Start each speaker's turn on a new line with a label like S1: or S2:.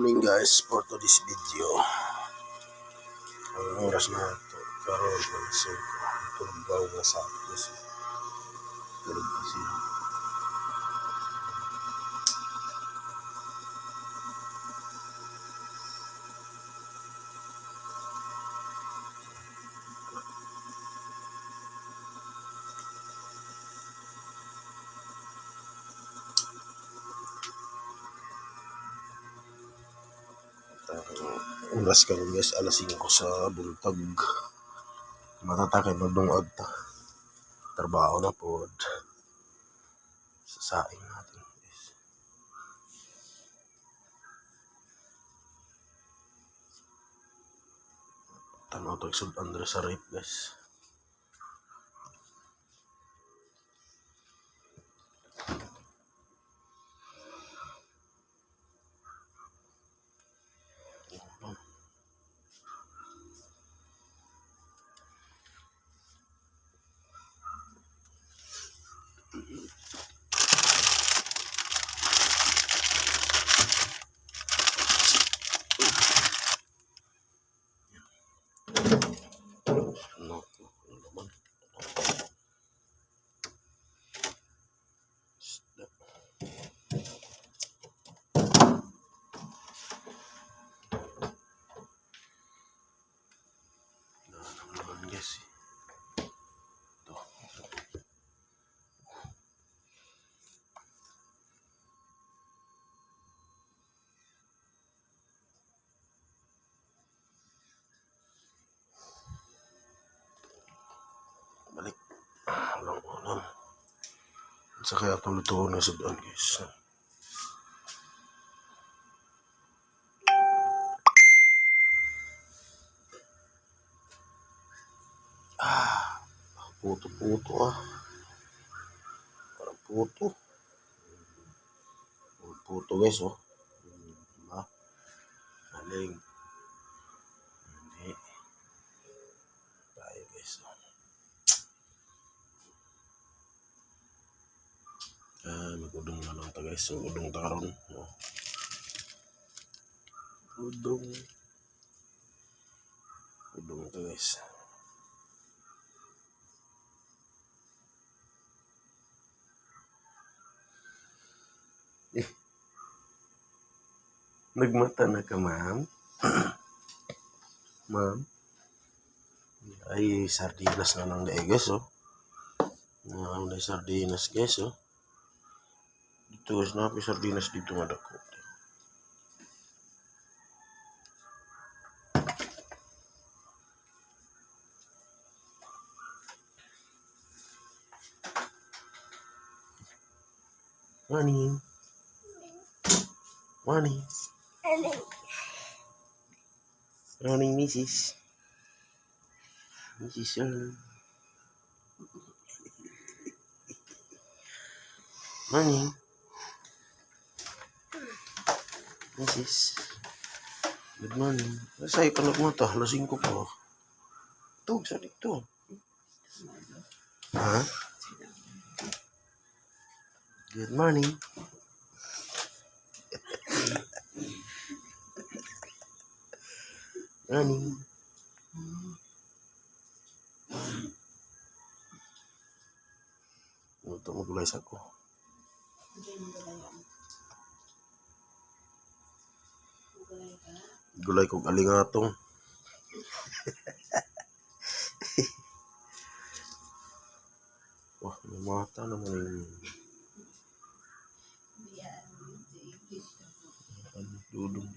S1: morning guys, for today's video. Ang oras na ito, karoon ng 5. Tulog ba ako na sabi kasi. Tulog kasi. Oras karon guys, alas 5 sa buntag. Matatakay magdungag ta. Trabaho na pod. Sasaing natin guys. Tanaw to isod Andres sa rate guys. Balik. Alam. Sa kaya itong lutuon na sudan guys. Puto-puto Parang puto. Puto guys oh. Diba? Galing. Hindi. Tayo guys oh. Mag-udong na lang ta guys. So, udong ta karon. Oh. Udong ta guys. Nagmata na ka, ma'am? Ma'am? Ay, sardinas na lang dahil guys oh. Ay, sardinas guys oh. Dito guys, napi sardinas dito nga dako. Morning. Morning. Morning, Mrs. Morning. Mrs. Good morning. Sa ipanog mo to, alas 5 po. Tug sa dito. Ha? Good morning. Morning. Ito magulay sa ko. Gulay kong alingatong. Wah, may mata naman yung dudong.